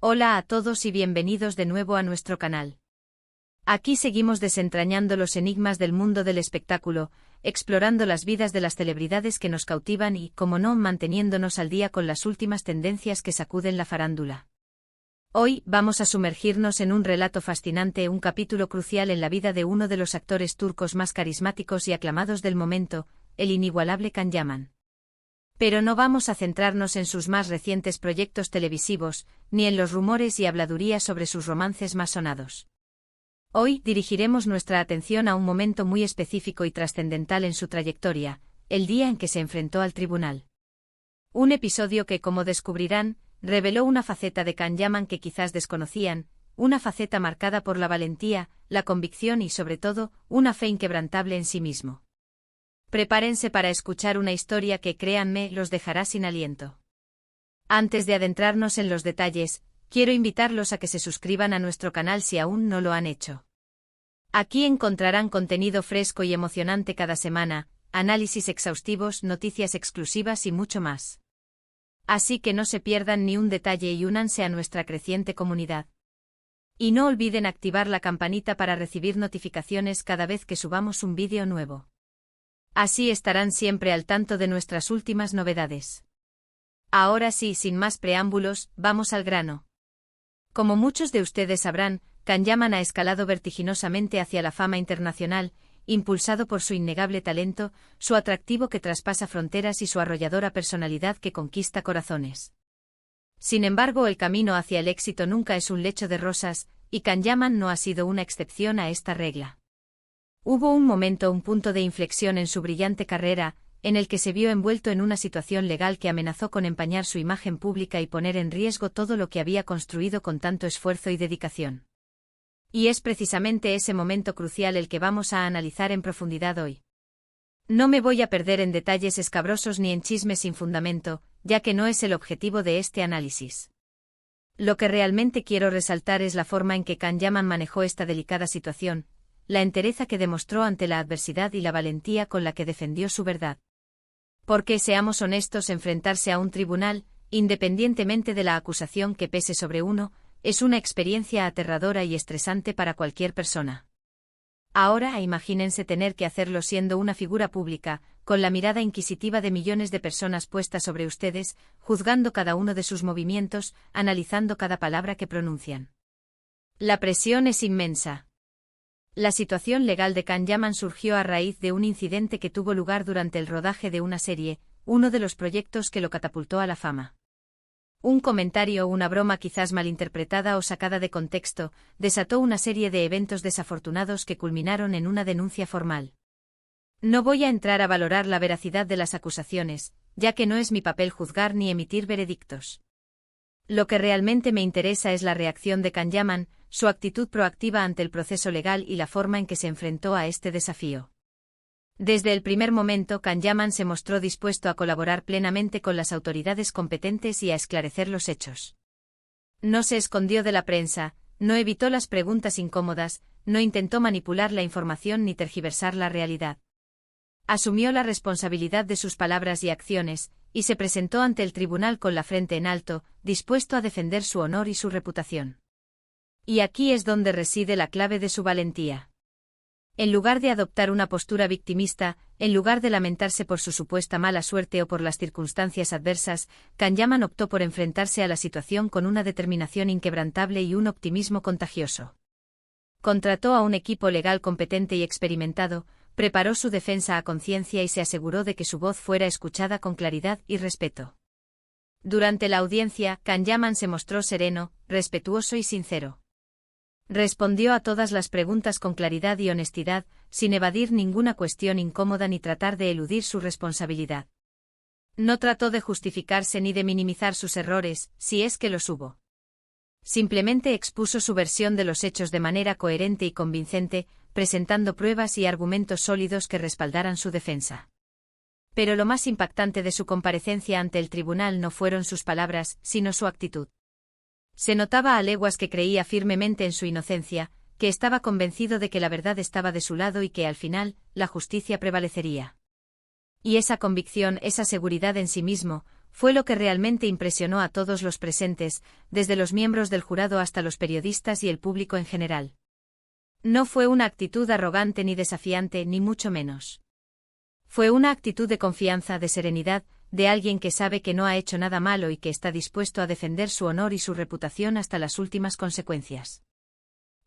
Hola a todos y bienvenidos de nuevo a nuestro canal. Aquí seguimos desentrañando los enigmas del mundo del espectáculo, explorando las vidas de las celebridades que nos cautivan y, como no, manteniéndonos al día con las últimas tendencias que sacuden la farándula. Hoy vamos a sumergirnos en un relato fascinante, un capítulo crucial en la vida de uno de los actores turcos más carismáticos y aclamados del momento, el inigualable Can Yaman. Pero no vamos a centrarnos en sus más recientes proyectos televisivos, ni en los rumores y habladurías sobre sus romances más sonados. Hoy dirigiremos nuestra atención a un momento muy específico y trascendental en su trayectoria, el día en que se enfrentó al tribunal. Un episodio que, como descubrirán, reveló una faceta de Can Yaman que quizás desconocían, una faceta marcada por la valentía, la convicción y, sobre todo, una fe inquebrantable en sí mismo. Prepárense para escuchar una historia que, créanme, los dejará sin aliento. Antes de adentrarnos en los detalles, quiero invitarlos a que se suscriban a nuestro canal si aún no lo han hecho. Aquí encontrarán contenido fresco y emocionante cada semana, análisis exhaustivos, noticias exclusivas y mucho más. Así que no se pierdan ni un detalle y únanse a nuestra creciente comunidad. Y no olviden activar la campanita para recibir notificaciones cada vez que subamos un vídeo nuevo. Así estarán siempre al tanto de nuestras últimas novedades. Ahora sí, sin más preámbulos, vamos al grano. Como muchos de ustedes sabrán, Can Yaman ha escalado vertiginosamente hacia la fama internacional, impulsado por su innegable talento, su atractivo que traspasa fronteras y su arrolladora personalidad que conquista corazones. Sin embargo, el camino hacia el éxito nunca es un lecho de rosas, y Can Yaman no ha sido una excepción a esta regla. Hubo un punto de inflexión en su brillante carrera, en el que se vio envuelto en una situación legal que amenazó con empañar su imagen pública y poner en riesgo todo lo que había construido con tanto esfuerzo y dedicación. Y es precisamente ese momento crucial el que vamos a analizar en profundidad hoy. No me voy a perder en detalles escabrosos ni en chismes sin fundamento, ya que no es el objetivo de este análisis. Lo que realmente quiero resaltar es la forma en que Can Yaman manejó esta delicada situación, la entereza que demostró ante la adversidad y la valentía con la que defendió su verdad. Porque, seamos honestos, enfrentarse a un tribunal, independientemente de la acusación que pese sobre uno, es una experiencia aterradora y estresante para cualquier persona. Ahora imagínense tener que hacerlo siendo una figura pública, con la mirada inquisitiva de millones de personas puesta sobre ustedes, juzgando cada uno de sus movimientos, analizando cada palabra que pronuncian. La presión es inmensa. La situación legal de Can Yaman surgió a raíz de un incidente que tuvo lugar durante el rodaje de una serie, uno de los proyectos que lo catapultó a la fama. Un comentario o una broma quizás malinterpretada o sacada de contexto, desató una serie de eventos desafortunados que culminaron en una denuncia formal. No voy a entrar a valorar la veracidad de las acusaciones, ya que no es mi papel juzgar ni emitir veredictos. Lo que realmente me interesa es la reacción de Can Yaman, su actitud proactiva ante el proceso legal y la forma en que se enfrentó a este desafío. Desde el primer momento, Can Yaman se mostró dispuesto a colaborar plenamente con las autoridades competentes y a esclarecer los hechos. No se escondió de la prensa, no evitó las preguntas incómodas, no intentó manipular la información ni tergiversar la realidad. Asumió la responsabilidad de sus palabras y acciones, y se presentó ante el tribunal con la frente en alto, dispuesto a defender su honor y su reputación. Y aquí es donde reside la clave de su valentía. En lugar de adoptar una postura victimista, en lugar de lamentarse por su supuesta mala suerte o por las circunstancias adversas, Can Yaman optó por enfrentarse a la situación con una determinación inquebrantable y un optimismo contagioso. Contrató a un equipo legal competente y experimentado, preparó su defensa a conciencia y se aseguró de que su voz fuera escuchada con claridad y respeto. Durante la audiencia, Can Yaman se mostró sereno, respetuoso y sincero. Respondió a todas las preguntas con claridad y honestidad, sin evadir ninguna cuestión incómoda ni tratar de eludir su responsabilidad. No trató de justificarse ni de minimizar sus errores, si es que los hubo. Simplemente expuso su versión de los hechos de manera coherente y convincente, presentando pruebas y argumentos sólidos que respaldaran su defensa. Pero lo más impactante de su comparecencia ante el tribunal no fueron sus palabras, sino su actitud. Se notaba a leguas que creía firmemente en su inocencia, que estaba convencido de que la verdad estaba de su lado y que al final, la justicia prevalecería. Y esa convicción, esa seguridad en sí mismo, fue lo que realmente impresionó a todos los presentes, desde los miembros del jurado hasta los periodistas y el público en general. No fue una actitud arrogante ni desafiante, ni mucho menos. Fue una actitud de confianza, de serenidad, de alguien que sabe que no ha hecho nada malo y que está dispuesto a defender su honor y su reputación hasta las últimas consecuencias.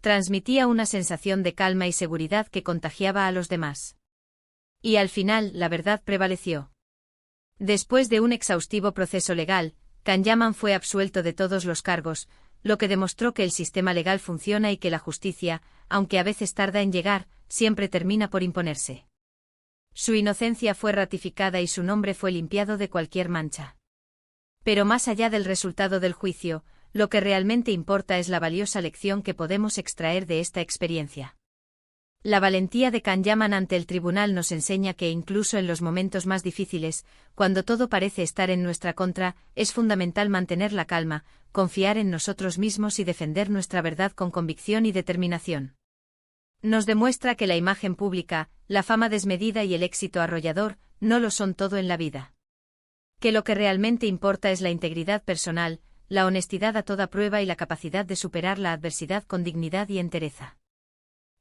Transmitía una sensación de calma y seguridad que contagiaba a los demás. Y al final, la verdad prevaleció. Después de un exhaustivo proceso legal, Kanyaman fue absuelto de todos los cargos, lo que demostró que el sistema legal funciona y que la justicia, aunque a veces tarda en llegar, siempre termina por imponerse. Su inocencia fue ratificada y su nombre fue limpiado de cualquier mancha. Pero más allá del resultado del juicio, lo que realmente importa es la valiosa lección que podemos extraer de esta experiencia. La valentía de Kanyaman ante el tribunal nos enseña que incluso en los momentos más difíciles, cuando todo parece estar en nuestra contra, es fundamental mantener la calma, confiar en nosotros mismos y defender nuestra verdad con convicción y determinación. Nos demuestra que la imagen pública, la fama desmedida y el éxito arrollador, no lo son todo en la vida. Que lo que realmente importa es la integridad personal, la honestidad a toda prueba y la capacidad de superar la adversidad con dignidad y entereza.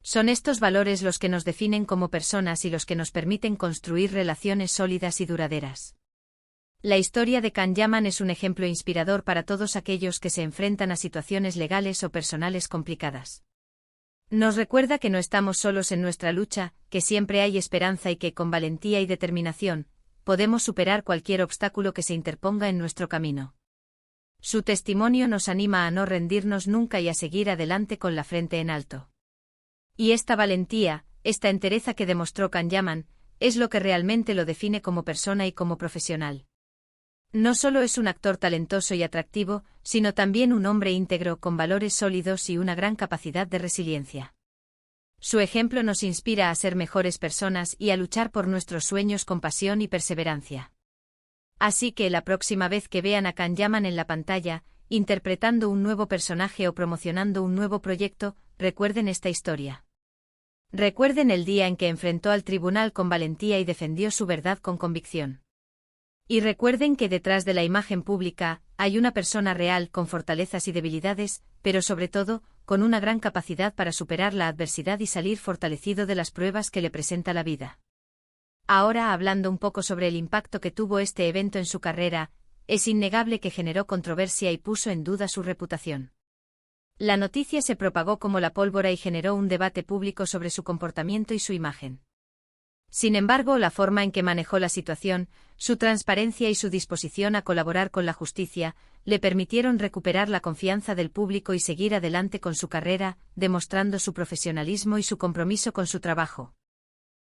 Son estos valores los que nos definen como personas y los que nos permiten construir relaciones sólidas y duraderas. La historia de Kanyaman es un ejemplo inspirador para todos aquellos que se enfrentan a situaciones legales o personales complicadas. Nos recuerda que no estamos solos en nuestra lucha, que siempre hay esperanza y que, con valentía y determinación, podemos superar cualquier obstáculo que se interponga en nuestro camino. Su testimonio nos anima a no rendirnos nunca y a seguir adelante con la frente en alto. Y esta valentía, esta entereza que demostró Kanyaman, es lo que realmente lo define como persona y como profesional. No solo es un actor talentoso y atractivo, sino también un hombre íntegro con valores sólidos y una gran capacidad de resiliencia. Su ejemplo nos inspira a ser mejores personas y a luchar por nuestros sueños con pasión y perseverancia. Así que la próxima vez que vean a Kanyaman en la pantalla, interpretando un nuevo personaje o promocionando un nuevo proyecto, recuerden esta historia. Recuerden el día en que enfrentó al tribunal con valentía y defendió su verdad con convicción. Y recuerden que detrás de la imagen pública, hay una persona real con fortalezas y debilidades, pero sobre todo, con una gran capacidad para superar la adversidad y salir fortalecido de las pruebas que le presenta la vida. Ahora, hablando un poco sobre el impacto que tuvo este evento en su carrera, es innegable que generó controversia y puso en duda su reputación. La noticia se propagó como la pólvora y generó un debate público sobre su comportamiento y su imagen. Sin embargo, la forma en que manejó la situación, su transparencia y su disposición a colaborar con la justicia, le permitieron recuperar la confianza del público y seguir adelante con su carrera, demostrando su profesionalismo y su compromiso con su trabajo.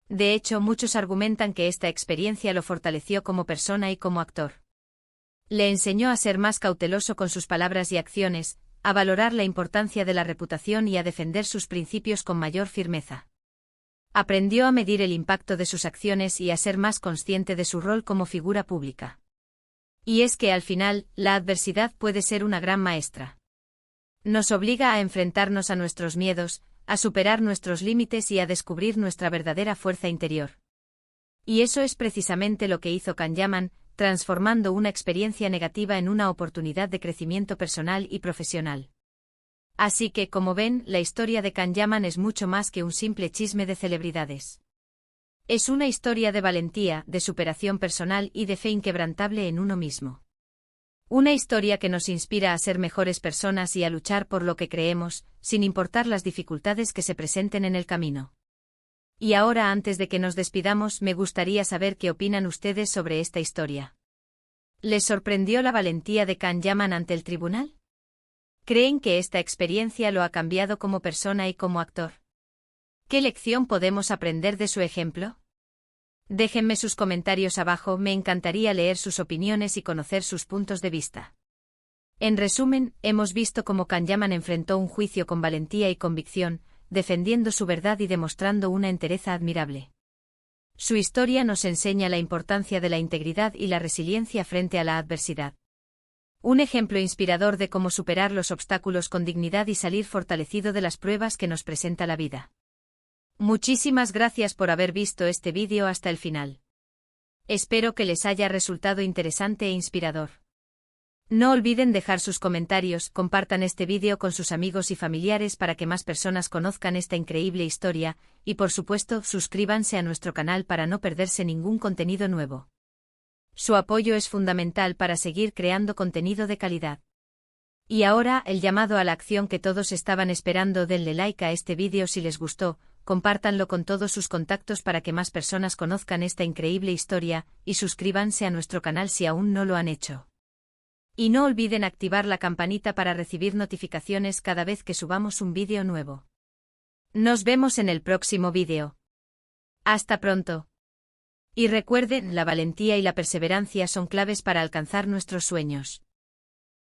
De hecho, muchos argumentan que esta experiencia lo fortaleció como persona y como actor. Le enseñó a ser más cauteloso con sus palabras y acciones, a valorar la importancia de la reputación y a defender sus principios con mayor firmeza. Aprendió a medir el impacto de sus acciones y a ser más consciente de su rol como figura pública. Y es que al final, la adversidad puede ser una gran maestra. Nos obliga a enfrentarnos a nuestros miedos, a superar nuestros límites y a descubrir nuestra verdadera fuerza interior. Y eso es precisamente lo que hizo Kanyaman, transformando una experiencia negativa en una oportunidad de crecimiento personal y profesional. Así que, como ven, la historia de Kanyaman es mucho más que un simple chisme de celebridades. Es una historia de valentía, de superación personal y de fe inquebrantable en uno mismo. Una historia que nos inspira a ser mejores personas y a luchar por lo que creemos, sin importar las dificultades que se presenten en el camino. Y ahora, antes de que nos despidamos, me gustaría saber qué opinan ustedes sobre esta historia. ¿Les sorprendió la valentía de Kanyaman ante el tribunal? ¿Creen que esta experiencia lo ha cambiado como persona y como actor? ¿Qué lección podemos aprender de su ejemplo? Déjenme sus comentarios abajo, me encantaría leer sus opiniones y conocer sus puntos de vista. En resumen, hemos visto cómo Kanyaman enfrentó un juicio con valentía y convicción, defendiendo su verdad y demostrando una entereza admirable. Su historia nos enseña la importancia de la integridad y la resiliencia frente a la adversidad. Un ejemplo inspirador de cómo superar los obstáculos con dignidad y salir fortalecido de las pruebas que nos presenta la vida. Muchísimas gracias por haber visto este vídeo hasta el final. Espero que les haya resultado interesante e inspirador. No olviden dejar sus comentarios, compartan este vídeo con sus amigos y familiares para que más personas conozcan esta increíble historia, y por supuesto, suscríbanse a nuestro canal para no perderse ningún contenido nuevo. Su apoyo es fundamental para seguir creando contenido de calidad. Y ahora, el llamado a la acción que todos estaban esperando: denle like a este vídeo si les gustó, compártanlo con todos sus contactos para que más personas conozcan esta increíble historia, y suscríbanse a nuestro canal si aún no lo han hecho. Y no olviden activar la campanita para recibir notificaciones cada vez que subamos un vídeo nuevo. Nos vemos en el próximo vídeo. Hasta pronto. Y recuerden, la valentía y la perseverancia son claves para alcanzar nuestros sueños.